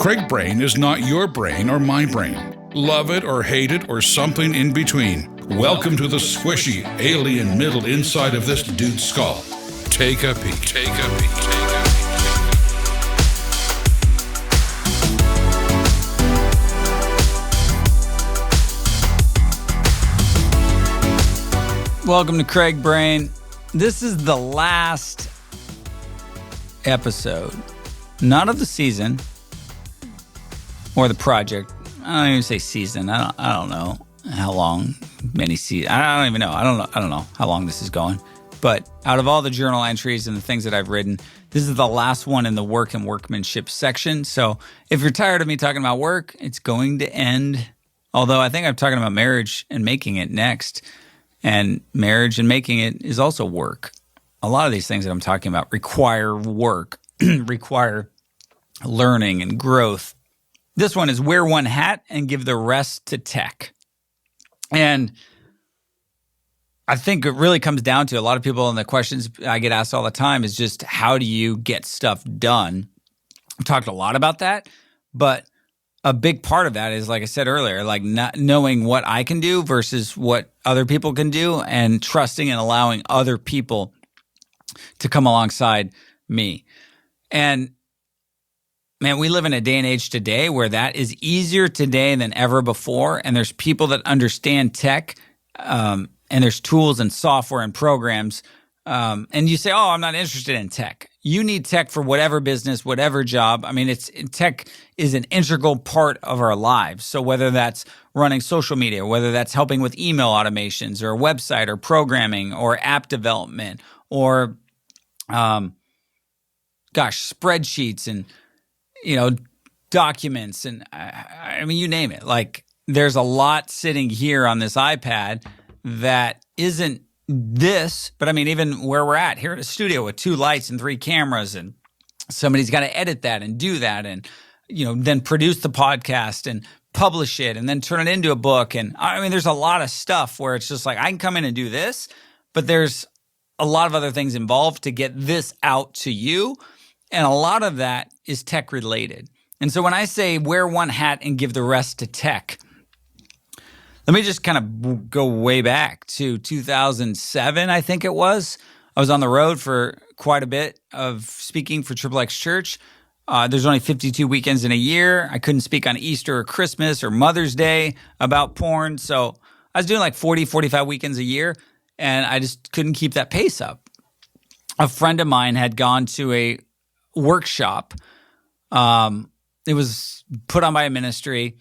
Craig Brain is not your brain or my brain. Love it or hate it or something in between. Welcome to the squishy, alien middle inside of this dude's skull. Take a peek. Take a peek. Take a peek. Welcome to Craig Brain. This is the last episode, not of the season or the project. I don't even say season. I don't know how long many seasons. I don't even know. I don't know how long this is going. But out of all the journal entries and the things that I've written, this is the last one in the work and workmanship section. So if you're tired of me talking about work, it's going to end. Although I think I'm talking about marriage and making it next. And marriage and making it is also work. A lot of these things that I'm talking about require work, require learning and growth. This one is wear one hat and give the rest to tech. And I think it really comes down to a lot of people, and the questions I get asked all the time is just how do you get stuff done? I've talked a lot about that, but a big part of that is, like I said earlier, like not knowing what I can do versus what other people can do and trusting and allowing other people to come alongside me. And man, we live in a day and age today where that is easier today than ever before. And there's people that understand tech, and there's tools and software and programs. And you say, oh, I'm not interested in tech. You need tech for whatever business, whatever job. I mean, tech is an integral part of our lives. So whether that's running social media, whether that's helping with email automations or a website or programming or app development or, spreadsheets and, documents. And I mean, you name it. Like there's a lot sitting here on this iPad that isn't this, but I mean, even where we're at here in a studio with 2 lights and 3 cameras, and somebody's got to edit that and do that, and then produce the podcast and publish it, and then turn it into a book. And I mean, there's a lot of stuff where it's just like I can come in and do this, but there's a lot of other things involved to get this out to you, and a lot of that is tech related. And so when I say wear one hat and give the rest to tech, let me just kind of go way back to 2007, I think it was. I was on the road for quite a bit of speaking for XXX Church. There's only 52 weekends in a year. I couldn't speak on Easter or Christmas or Mother's Day about porn. So I was doing like 40, 45 weekends a year, and I just couldn't keep that pace up. A friend of mine had gone to a workshop. It was put on by a ministry.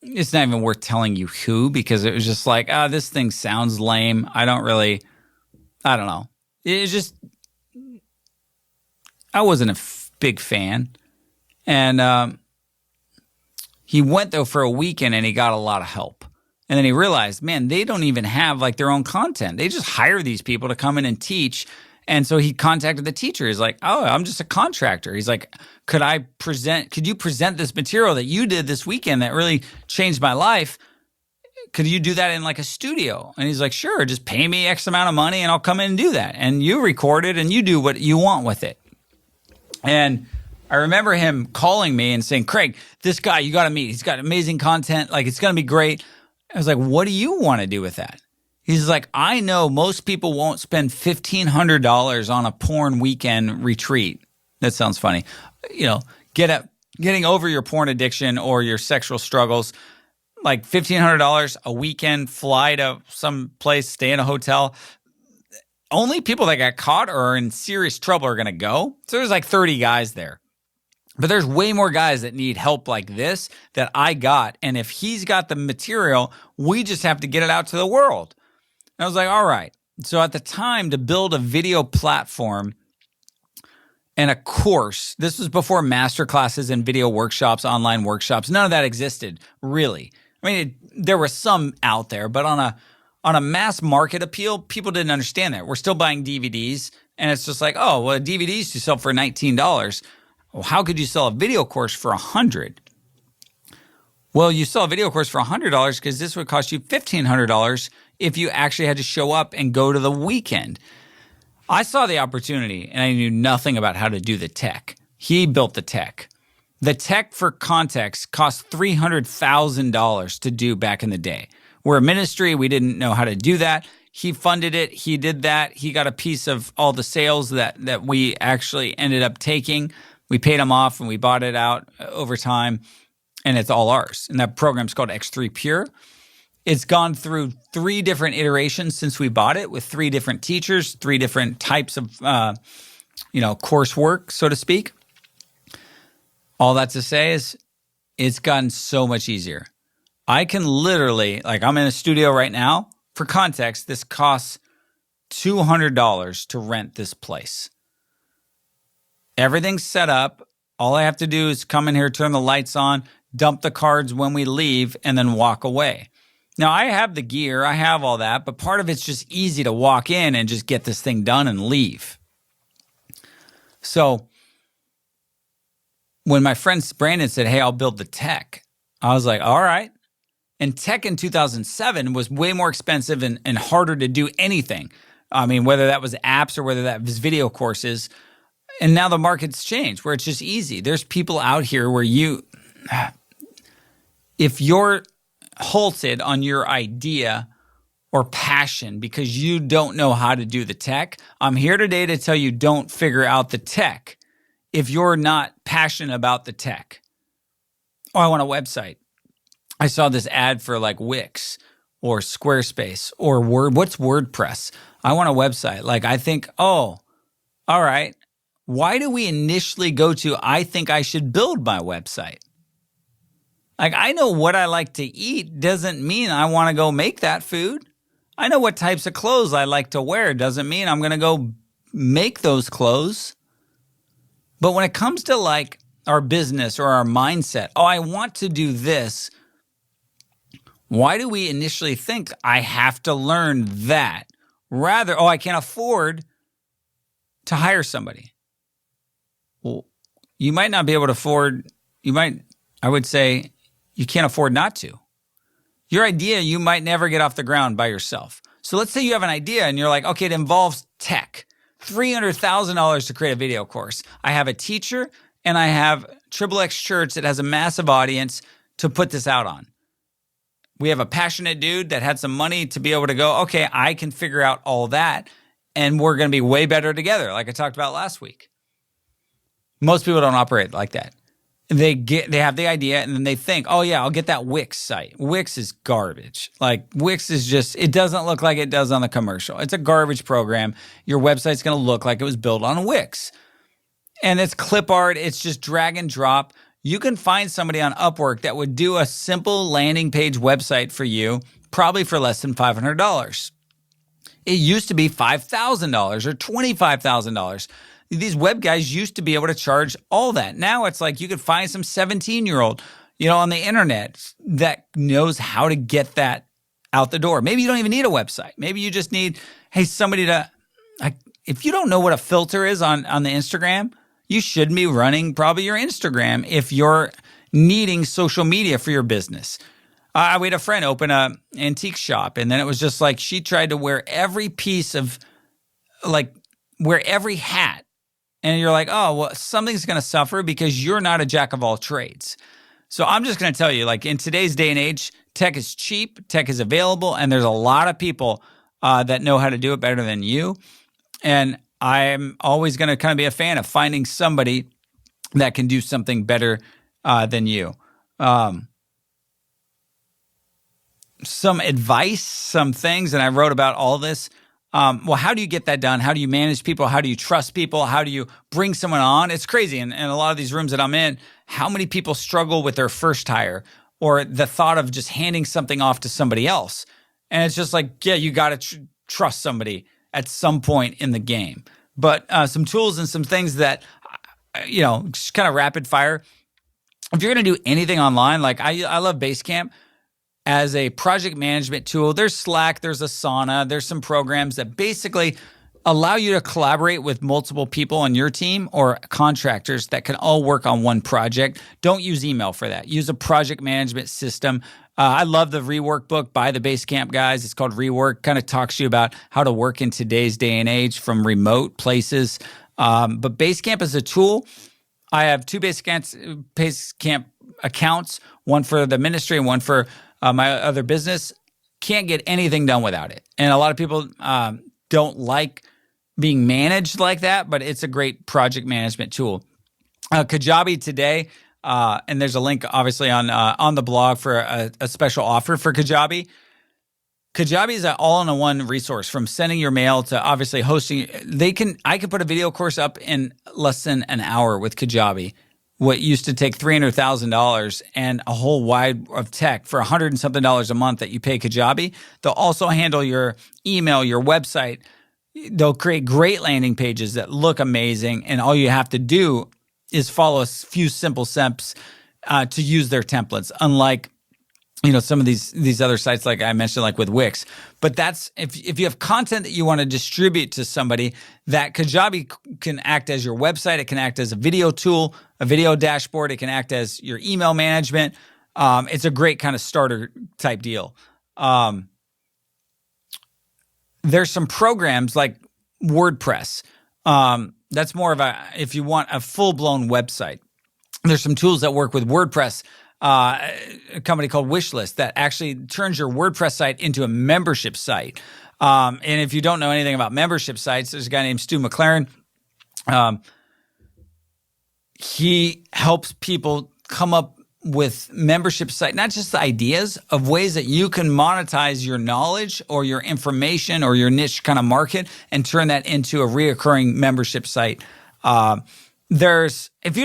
It's not even worth telling you who, because it was just like, this thing sounds lame. I don't know. It's just, I wasn't a big fan. And he went though for a weekend and he got a lot of help. And then he realized, man, they don't even have like their own content. They just hire these people to come in and teach. And so he contacted the teacher. He's like, oh, I'm just a contractor. He's like, could you present this material that you did this weekend that really changed my life? Could you do that in like a studio? And he's like, sure, just pay me X amount of money and I'll come in and do that. And you record it and you do what you want with it. And I remember him calling me and saying, Craig, this guy, you got to meet. He's got amazing content. Like, it's going to be great. I was like, what do you want to do with that? He's like, I know most people won't spend $1,500 on a porn weekend retreat. That sounds funny. Getting over your porn addiction or your sexual struggles, like $1,500 a weekend, fly to some place, stay in a hotel. Only people that got caught or are in serious trouble are going to go. So there's like 30 guys there. But there's way more guys that need help like this that I got. And if he's got the material, we just have to get it out to the world. And I was like, all right. So at the time, to build a video platform and a course, this was before master classes and video workshops, online workshops. None of that existed, really. I mean, there were some out there, but on a mass market appeal, people didn't understand that. We're still buying DVDs, and it's just like, oh, well, DVDs you sell for $19. Well, how could you sell a video course for $100? Well, you sell a video course for $100 because this would cost you $1,500 if you actually had to show up and go to the weekend. I saw the opportunity and I knew nothing about how to do the tech. He built the tech. The tech, for context, cost $300,000 to do back in the day. We're a ministry. We didn't know how to do that. He funded it. He did that. He got a piece of all the sales that we actually ended up taking. We paid him off and we bought it out over time, and it's all ours. And that program's called X3 Pure. It's gone through 3 different iterations since we bought it, with 3 different teachers, 3 different types of coursework, so to speak. All that to say is it's gotten so much easier. I can literally, I'm in a studio right now. For context, this costs $200 to rent this place. Everything's set up. All I have to do is come in here, turn the lights on, dump the cards when we leave, and then walk away. Now, I have the gear. I have all that, but part of it's just easy to walk in and just get this thing done and leave. So when my friend Brandon said, hey, I'll build the tech, I was like, all right. And tech in 2007 was way more expensive and harder to do anything. I mean, whether that was apps or whether that was video courses. And now the market's changed where it's just easy. There's people out here where if you're halted on your idea or passion because you don't know how to do the tech, I'm here today to tell you don't figure out the tech if you're not passionate about the tech. Oh, I want a website. I saw this ad for Wix or Squarespace or what's WordPress? I want a website. I think, oh, all right. Why do we initially go to, I think I should build my website? I know what I like to eat doesn't mean I want to go make that food. I know what types of clothes I like to wear doesn't mean I'm going to go make those clothes. But when it comes to our business or our mindset, oh, I want to do this. Why do we initially think I have to learn that? Rather, I can't afford to hire somebody. Well, you might not be able to afford, I would say you can't afford not to. Your idea, you might never get off the ground by yourself. So let's say you have an idea and you're like, okay, it involves tech. $300,000 to create a video course. I have a teacher and I have XXX Church that has a massive audience to put this out on. We have a passionate dude that had some money to be able to go, okay, I can figure out all that and we're going to be way better together, like I talked about last week. Most people don't operate like that. They have the idea and then they think, oh yeah, I'll get that Wix site. Wix is garbage. Wix is just, it doesn't look like it does on the commercial. It's a garbage program. Your website's going to look like it was built on Wix. And it's clip art. It's just drag and drop. You can find somebody on Upwork that would do a simple landing page website for you, probably for less than $500. It used to be $5,000 or $25,000. These web guys used to be able to charge all that. Now it's you could find some 17-year-old, on the internet that knows how to get that out the door. Maybe you don't even need a website. Maybe you just need, somebody to, if you don't know what a filter is on the Instagram, you should be running probably your Instagram if you're needing social media for your business. We had a friend open an antique shop, and then it was just she tried to wear every piece of, wear every hat. And you're like, oh, well, something's going to suffer because you're not a jack of all trades. So I'm just going to tell you, in today's day and age, tech is cheap, tech is available, and there's a lot of people that know how to do it better than you. And I'm always going to kind of be a fan of finding somebody that can do something better than you. Some advice, some things, and I wrote about all this. How do you get that done? How do you manage people? How do you trust people? How do you bring someone on? It's crazy. And a lot of these rooms that I'm in, how many people struggle with their first hire or the thought of just handing something off to somebody else? And it's just you got to trust somebody at some point in the game. But some tools and some things that, just kind of rapid fire. If you're going to do anything online, I love Basecamp. As a project management tool, there's Slack, there's Asana, there's some programs that basically allow you to collaborate with multiple people on your team or contractors that can all work on one project. Don't use email for that. Use a project management system. I love the Rework book by the Basecamp guys. It's called Rework. Kind of talks to you about how to work in today's day and age from remote places. But Basecamp is a tool. I have two Basecamp accounts, one for the ministry and one for my other business. Can't get anything done without it. And a lot of people don't like being managed like that, but it's a great project management tool. Kajabi today, and there's a link obviously on the blog for a special offer for Kajabi. Kajabi is an all-in-one resource, from sending your mail to obviously hosting. I could put a video course up in less than an hour with Kajabi. What used to take $300,000 and a whole wide of tech for $100 and something a month that you pay Kajabi. They'll also handle your email, your website. They'll create great landing pages that look amazing, and all you have to do is follow a few simple steps to use their templates. Unlike some of these other sites, like I mentioned, like with Wix. But that's if you have content that you want to distribute to somebody, that Kajabi can act as your website. It can act as a video tool, a video dashboard. It can act as your email management. It's a great kind of starter type deal. There's some programs like WordPress. That's more of if you want a full-blown website. There's some tools that work with WordPress. A company called Wishlist that actually turns your WordPress site into a membership site. And if you don't know anything about membership sites, there's a guy named Stu McLaren. He helps people come up with membership site, not just the ideas of ways that you can monetize your knowledge or your information or your niche kind of market and turn that into a reoccurring membership site. If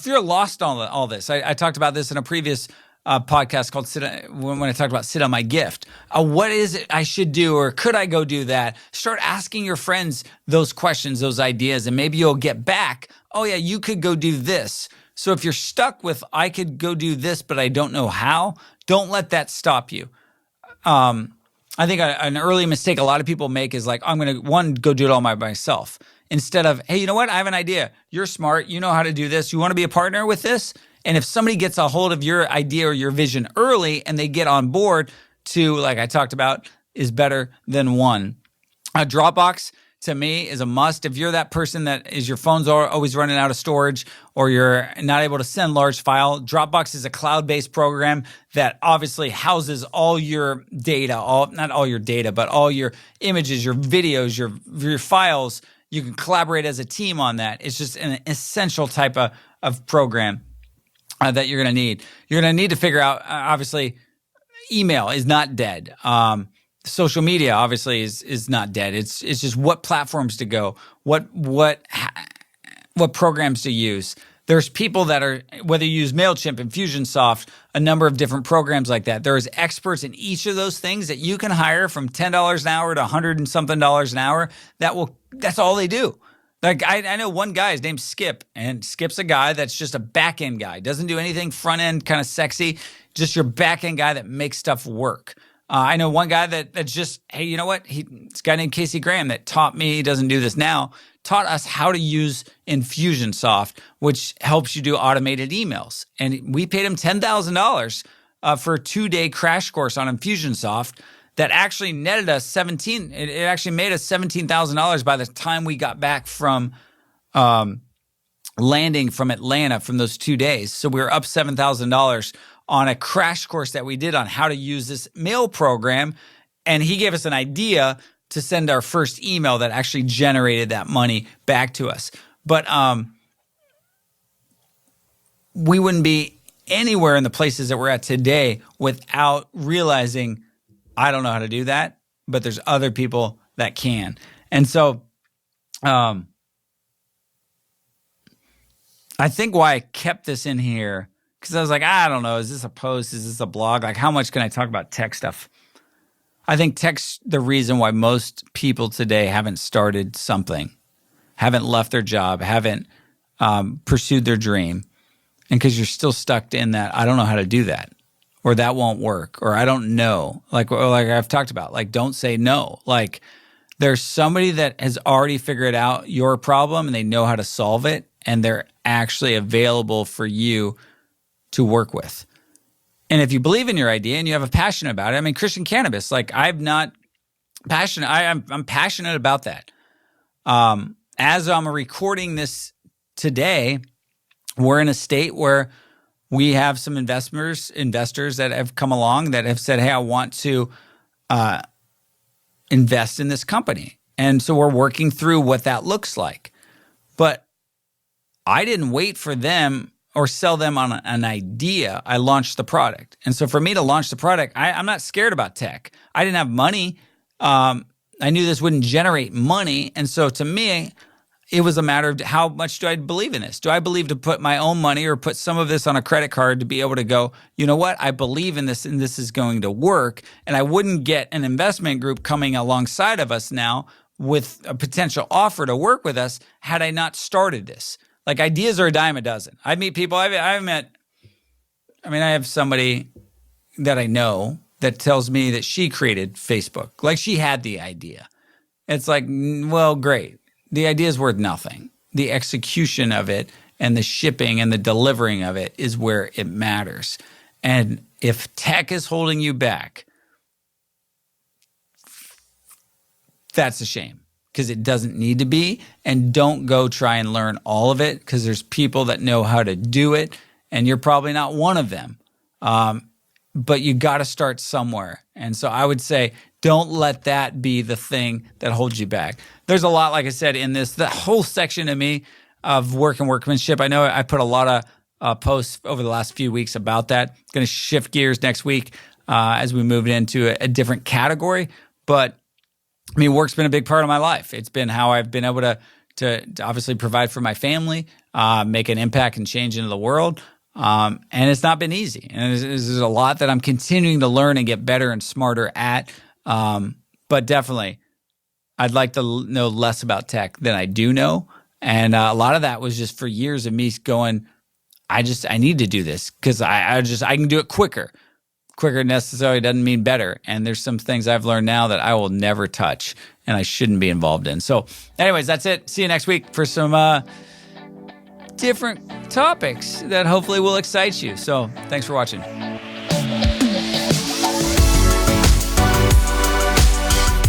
you're lost on all this, I talked about this in a previous podcast called when I talked about Sit on My Gift. What is it I should do, or could I go do that? Start asking your friends those questions, those ideas, and maybe you'll get back, oh yeah, you could go do this. So if you're stuck with, I could go do this, but I don't know how, don't let that stop you. I think an early mistake a lot of people make is like, I'm going to, go do it all by myself. Instead of, hey, you know what? I have an idea. You're smart. You know how to do this. You want to be a partner with this? And if somebody gets a hold of your idea or your vision early and they get on board, two, like I talked about, is better than one. Dropbox, to me, is a must. If you're that person that is your phone's always running out of storage or you're not able to send large file, Dropbox is a cloud-based program that obviously houses all your data, not all your data, but all your images, your videos, your files. You can collaborate as a team on that. It's just an essential type of program that you're going to need. You're going to need to figure out, obviously, email is not dead. Social media obviously is not dead. It's just what platforms to go, what programs to use. There's people that are, whether you use MailChimp, Infusionsoft, a number of different programs like that. There's experts in each of those things that you can hire from $10 an hour to $100 and something an hour. That's all they do. Like I know one guy, his name's Skip, and Skip's a guy that's just a back end guy. Doesn't do anything front end kind of sexy. Just your back end guy that makes stuff work. I know one guy that's just, hey, you know what? This guy named Casey Graham that taught me, he doesn't do this now, taught us how to use Infusionsoft, which helps you do automated emails. And we paid him $10,000 for a 2-day crash course on Infusionsoft that actually netted us it actually made us $17,000 by the time we got back from landing from Atlanta from those 2 days. So we were up $7,000 on a crash course that we did on how to use this mail program. And he gave us an idea to send our first email that actually generated that money back to us. But we wouldn't be anywhere in the places that we're at today without realizing, I don't know how to do that, but there's other people that can. And so I think why I kept this in here, because I was like, I don't know, is this a post? Is this a blog? Like, how much can I talk about tech stuff? I think tech's the reason why most people today haven't started something, haven't left their job, haven't pursued their dream. And because you're still stuck in that, I don't know how to do that, or that won't work, or I don't know. Like I've talked about, like, don't say no. Like, there's somebody that has already figured out your problem and they know how to solve it, and they're actually available for you to work with. And if you believe in your idea and you have a passion about it, I mean, Christian cannabis, like, I'm not passionate. I'm passionate about that. As I'm recording this today, we're in a state where we have some investors that have come along that have said, hey, I want to invest in this company. And so we're working through what that looks like. But I didn't wait for them or sell them on an idea. I launched the product. And so for me to launch the product, I'm not scared about tech. I didn't have money. I knew this wouldn't generate money. And so to me, it was a matter of how much do I believe in this? Do I believe to put my own money or put some of this on a credit card to be able to go, you know what, I believe in this and this is going to work. And I wouldn't get an investment group coming alongside of us now with a potential offer to work with us had I not started this. Like, ideas are a dime a dozen. I meet people, I have somebody that I know that tells me that she created Facebook. Like, she had the idea. It's like, well, great. The idea is worth nothing. The execution of it and the shipping and the delivering of it is where it matters. And if tech is holding you back, that's a shame. Because it doesn't need to be, and don't go try and learn all of it because there's people that know how to do it, and you're probably not one of them. But you got to start somewhere. And so I would say don't let that be the thing that holds you back. There's a lot, like I said, in this, the whole section of me of work and workmanship. I know I put a lot of posts over the last few weeks about that. Going to shift gears next week as we move into a different category. But I mean, work's been a big part of my life. It's been how I've been able to obviously provide for my family, make an impact and change into the world. And it's not been easy. And there's a lot that I'm continuing to learn and get better and smarter at. But definitely, I'd like to know less about tech than I do know. And a lot of that was just for years of me going, I need to do this because I can do it quicker. Quicker necessarily doesn't mean better. And there's some things I've learned now that I will never touch and I shouldn't be involved in. So anyways, that's it. See you next week for some different topics that hopefully will excite you. So thanks for watching.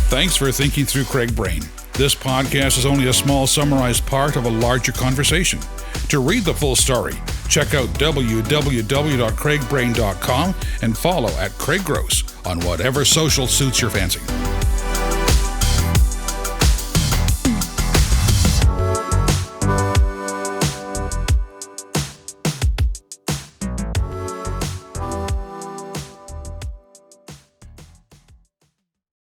Thanks for thinking through Craig Brain. This podcast is only a small summarized part of a larger conversation. To read the full story, check out www.craigbrain.com and follow @Craig Gross on whatever social suits your fancy.